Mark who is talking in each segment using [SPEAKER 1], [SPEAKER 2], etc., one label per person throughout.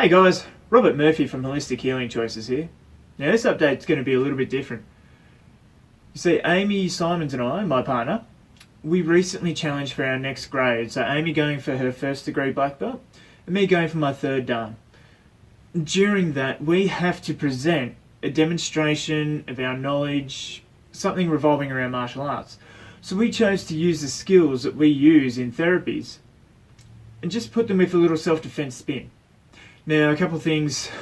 [SPEAKER 1] Hey guys, Robert Murphy from Holistic Healing Choices here. Now this update's going to be a little bit different. You see, Amy Simons and I, my partner, we recently challenged for our next grade. So Amy going for her first degree black belt and me going for my third dan. During that, we have to present a demonstration of our knowledge, something revolving around martial arts. So we chose to use the skills that we use in therapies and just put them with a little self-defense spin. Now, a couple of things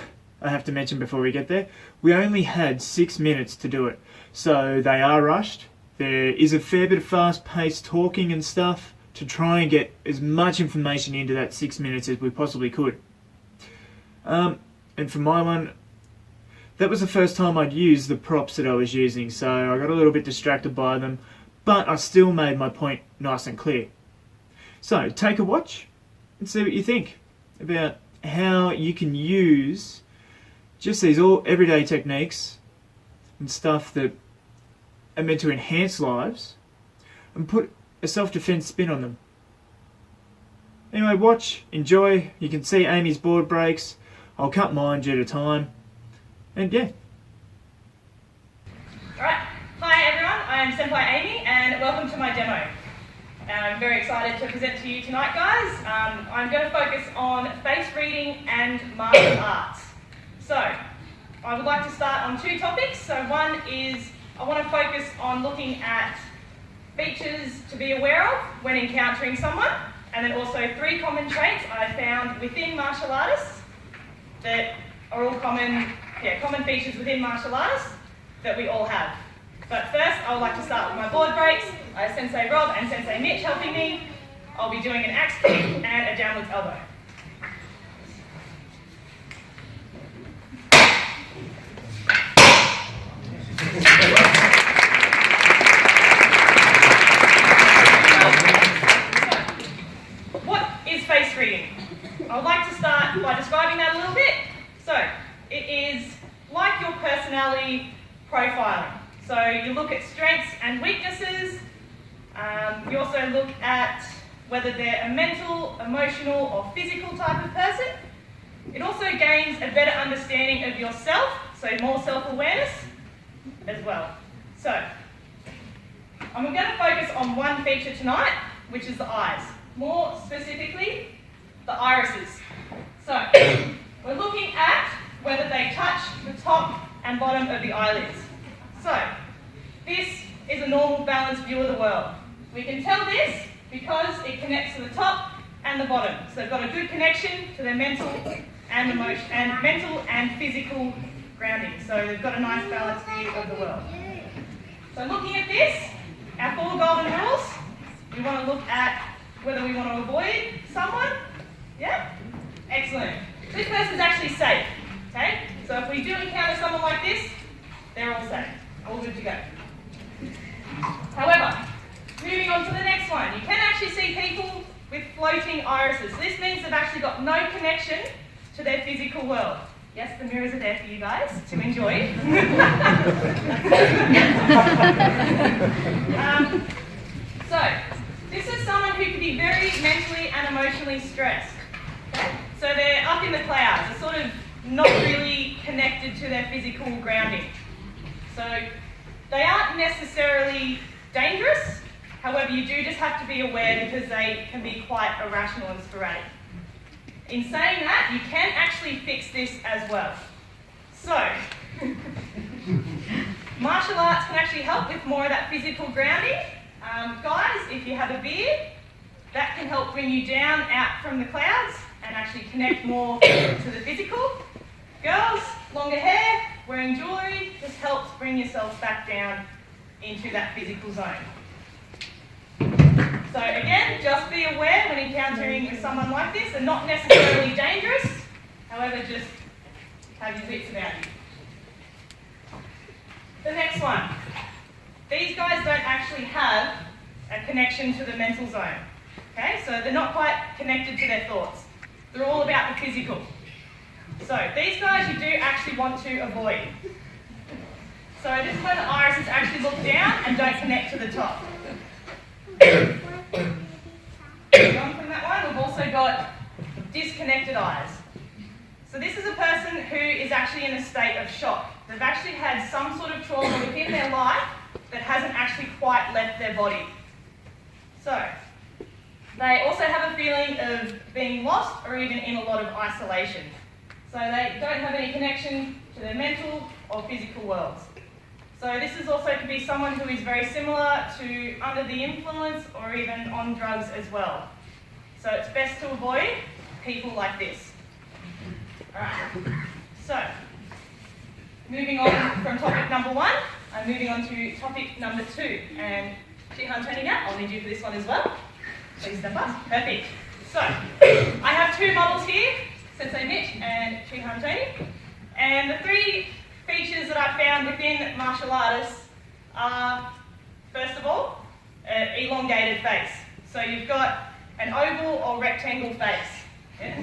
[SPEAKER 1] I have to mention before we get there. We only had 6 minutes to do it, so they are rushed. There is a fair bit of fast-paced talking and stuff to try and get as much information into that 6 minutes as we possibly could. And for my one, that was the first time I'd used the props that I was using, so I got a little bit distracted by them, but I still made my point nice and clear. So, take a watch and see what you think about how you can use just these all everyday techniques and stuff that are meant to enhance lives and put a self-defense spin on them. Anyway, watch, enjoy. You can see Amy's board breaks. I'll cut mine due to time. And yeah.
[SPEAKER 2] Alright, hi everyone, I am Senpai Amy and welcome to my demo. I'm very excited to present to you tonight, guys. I'm going to focus on face reading and martial arts. So, I would like to start on two topics. So one is, I want to focus on looking at features to be aware of when encountering someone, and then also 3 common traits I found within martial artists that are all common features within martial artists that we all have. But first, I would like to start with my board breaks. I have Sensei Rob and Sensei Mitch helping me. I'll be doing an axe kick and a downwards elbow. What is face reading? I would like to start by describing that a little bit. So, it is like your personality profiling. So you look at strengths and weaknesses. You also look at whether they're a mental, emotional, or physical type of person. It also gains a better understanding of yourself, so more self-awareness as well. So, I'm going to focus on one feature tonight, which is the eyes. More specifically, the irises. So, we're looking at whether they touch the top and bottom of the eyelids. So, this is a normal balanced view of the world. We can tell this because it connects to the top and the bottom. So they've got a good connection to their mental and physical grounding. So they've got a nice balanced view of the world. So looking at this, our 4 golden rules, we want to look at whether we want to avoid someone. Yeah? Excellent. This person's actually safe. Okay? So if we do encounter someone like this, they're all safe. All good to go. However, moving on to the next one, you can actually see people with floating irises. This means they've actually got no connection to their physical world. Yes, the mirrors are there for you guys to enjoy. So, this is someone who can be very mentally and emotionally stressed. Okay? So they're up in the clouds, they're sort of not really connected to their physical grounding. So they aren't necessarily dangerous, however you do just have to be aware because they can be quite irrational and sporadic. In saying that, you can actually fix this as well. So, martial arts can actually help with more of that physical grounding. Guys, if you have a beard, that can help bring you down out from the clouds and actually connect more to the physical. Girls, longer hair, wearing jewellery just helps bring yourself back down into that physical zone. So again, just be aware when encountering someone like this. They're not necessarily dangerous, however, just have your wits about you. The next one. These guys don't actually have a connection to the mental zone. Okay, so they're not quite connected to their thoughts. They're all about the physical. So these guys you do actually want to avoid. So this is when the irises actually look down and don't connect to the top. Going from that one, we've also got disconnected eyes. So this is a person who is actually in a state of shock. They've actually had some sort of trauma within their life that hasn't actually quite left their body. So they also have a feeling of being lost or even in a lot of isolation. So they don't have any connection to their mental or physical worlds. So this is also could be someone who is very similar to under the influence or even on drugs as well. So it's best to avoid people like this. Alright, so moving on from topic number 1, I'm moving on to topic number 2. And Shihan, turning out, I'll need you for this one as well. Please step up. Perfect. So I have 2 models here, Sensei Mitch and Shihan Tony. And the 3 features that I found within martial artists are, first of all, an elongated face. So you've got an oval or rectangle face. Yeah.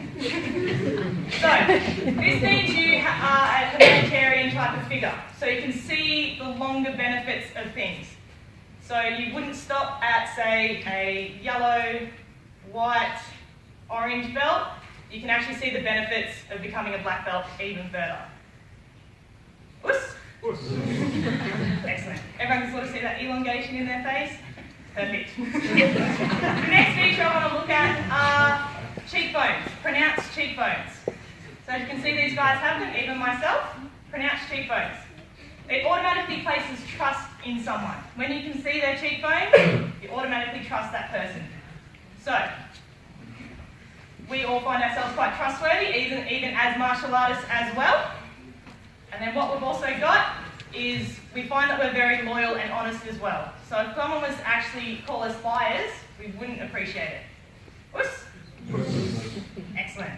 [SPEAKER 2] So this means you are a humanitarian type of figure. So you can see the longer benefits of things. So you wouldn't stop at, say, a yellow, white, orange belt. You can actually see the benefits of becoming a black belt even further. Us? Excellent. Everyone can sort of see that elongation in their face? Perfect. The next feature I want to look at are cheekbones, pronounced cheekbones. So as you can see, these guys have them, even myself, pronounced cheekbones. It automatically places trust in someone. When you can see their cheekbones, you automatically trust that person. So we all find ourselves quite trustworthy, even as martial artists as well. And then what we've also got is we find that we're very loyal and honest as well. So if someone was to actually call us liars, we wouldn't appreciate it. Us? Excellent.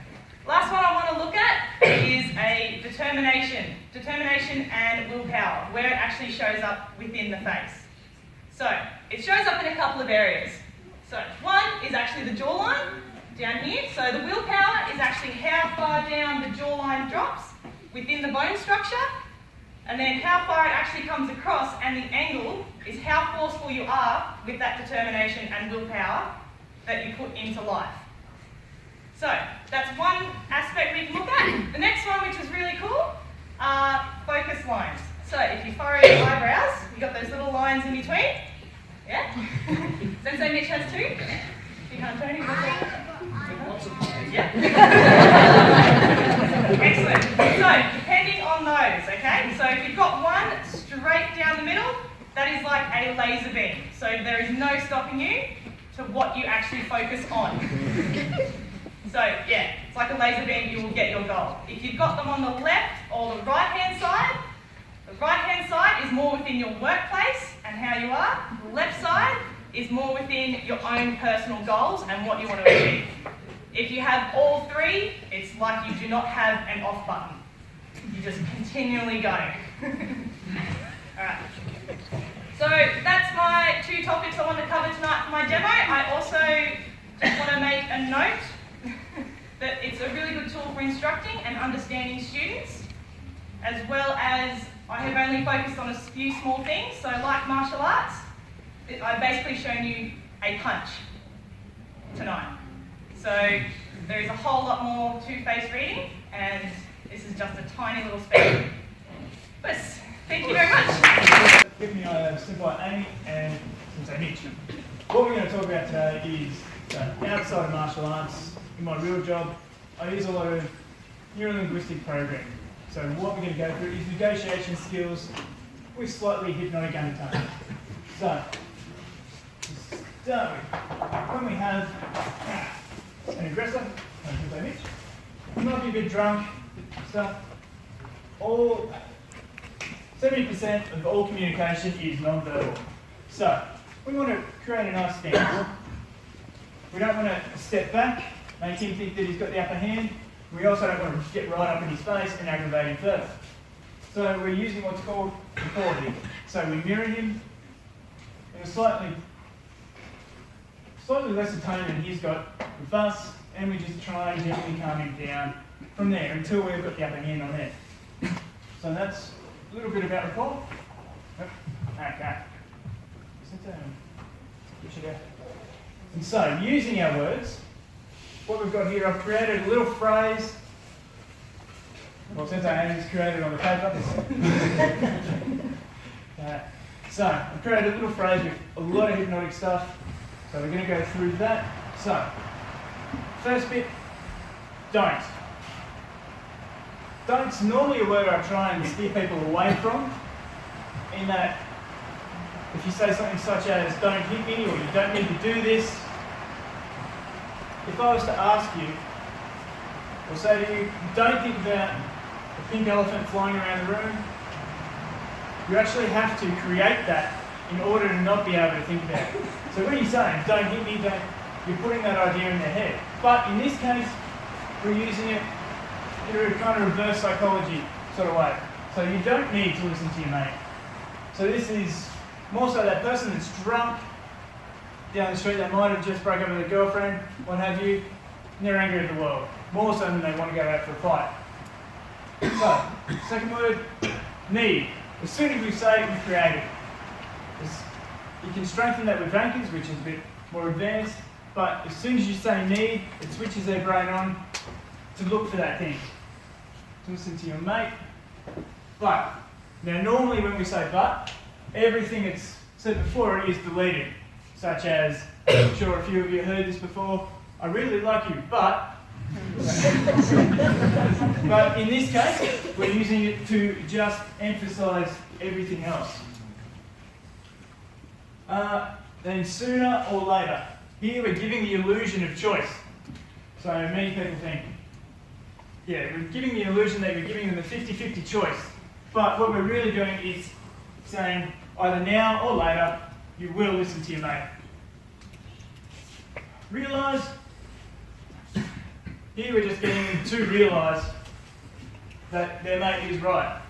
[SPEAKER 2] Last one I want to look at is a determination. Determination and willpower, where it actually shows up within the face. So it shows up in a couple of areas. So one is actually the jawline down here. So the willpower is actually how far down the jawline drops within the bone structure, and then how far it actually comes across, and the angle is how forceful you are with that determination and willpower that you put into life. So that's one aspect we can look at. The next one, which is really cool, are focus lines. So if you furrow your eyebrows, you've got those little lines in between. Yeah? Sensei Mitch has 2. You can't turn Yeah. Excellent. So depending on those, okay? So if you've got one straight down the middle, that is like a laser beam. So there is no stopping you to what you actually focus on. So yeah, it's like a laser beam, you will get your goal. If you've got them on the left or the right-hand side is more within your workplace and how you are. The left side is more within your own personal goals and what you want to achieve. If you have all 3, it's like you do not have an off button. You just continually go. Alright. So that's my 2 topics I want to cover tonight for my demo. I also just want to make a note that it's a really good tool for instructing and understanding students, as well as I have only focused on a few small things. So like martial arts, I've basically shown you a punch tonight. So there is a whole lot more to face reading, and this is just a tiny little speed. But thank you very much.
[SPEAKER 1] With me, I have Simple Amy and Sensei Mitch. What we're going to talk about today is outside of martial arts. In my real job, I use a lot of neuro-linguistic programming. So what we're going to go through is negotiation skills with slightly hypnotic undertones. So, to start with, when we have an aggressor, he might be a bit drunk, stuff. 70% of all communication is non-verbal. So, we want to create a nice stance. We don't want to step back, make him think that he's got the upper hand. We also don't want to get right up in his face and aggravate him further. So we're using what's called equality. So we mirror him in a slightly lesser tone than he's got with us, and we just try and gently calm him down from there until we've got the upper hand on there. So that's a little bit about recall. Okay. And so, using our words, what we've got here, I've created a little phrase Well, since I Amy's created on the paper. So, I've created a little phrase with a lot of hypnotic stuff. So we're going to go through that. So, first bit, don't. Don't's normally a word I try and steer people away from, in that if you say something such as don't hit me or you don't need to do this, if I was to ask you or say to you, don't think about a pink elephant flying around the room, you actually have to create that in order to not be able to think about it. So when you're saying don't hit me, you're putting that idea in their head. But in this case, we're using it in a kind of reverse psychology sort of way. So you don't need to listen to your mate. So this is more so that person that's drunk down the street, they might have just broken up with a girlfriend, what have you, and they're angry at the world. More so than they want to go out for a fight. So, second word, need. As soon as we say it, we create it. You can strengthen that with anchors, which is a bit more advanced, but as soon as you say need, it switches their brain on to look for that thing. To listen to your mate. But, now normally when we say but, everything that's said before it is deleted. Such as, I'm sure a few of you heard this before, I really like you, but... But in this case, we're using it to just emphasise everything else. Then sooner or later. Here we're giving the illusion of choice. So many people think, yeah, we're giving the illusion that we're giving them a 50-50 choice. But what we're really doing is saying, either now or later, you will listen to your mate. Realise, here we're just getting them to realise that their mate is right.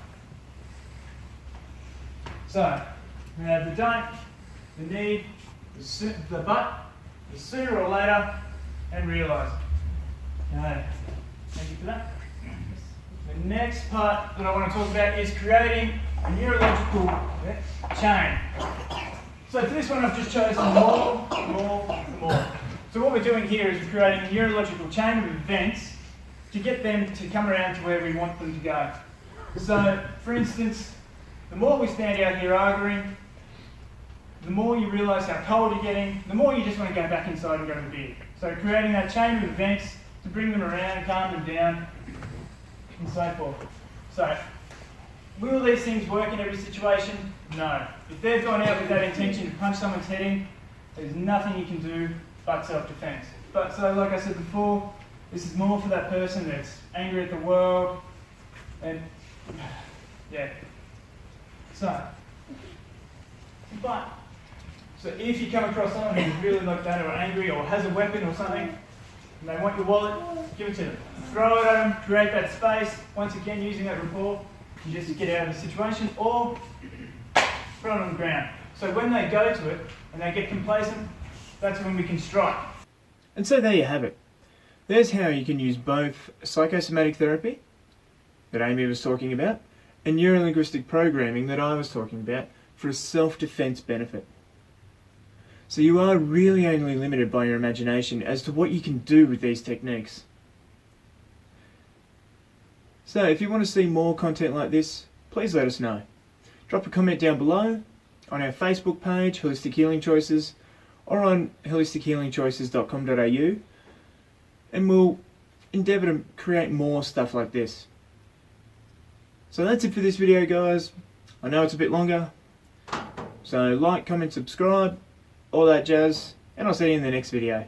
[SPEAKER 1] So, we have the don't, the need, the but, the sooner or later, and realise. Okay, thank you for that. The next part that I want to talk about is creating a neurological chain. So for this one I've just chosen more. So what we're doing here is we're creating a neurological chain of events to get them to come around to where we want them to go. So for instance, the more we stand out here arguing, the more you realise how cold you're getting, the more you just want to go back inside and go to bed. So creating that chain of events to bring them around, calm them down, and so forth. So, will these things work in every situation? No. If they've gone out with that intention to punch someone's head in, there's nothing you can do but self-defense. But so, like I said before, this is more for that person that's angry at the world, and yeah. So if you come across someone who's really like that, or angry, or has a weapon or something, and they want your wallet, give it to them. Throw it at them, create that space, once again using that rapport, and just get out of the situation, or put it on the ground. So when they go to it, and they get complacent, that's when we can strike.
[SPEAKER 3] And so there you have it. There's how you can use both psychosomatic therapy, that Amy was talking about, and neurolinguistic programming that I was talking about, for a self-defense benefit. So you are really only limited by your imagination as to what you can do with these techniques. So if you want to see more content like this, please let us know. Drop a comment down below, on our Facebook page, Holistic Healing Choices, or on holistichealingchoices.com.au, and we'll endeavour to create more stuff like this. So that's it for this video, guys. I know it's a bit longer, so like, comment, subscribe, all that jazz, and I'll see you in the next video.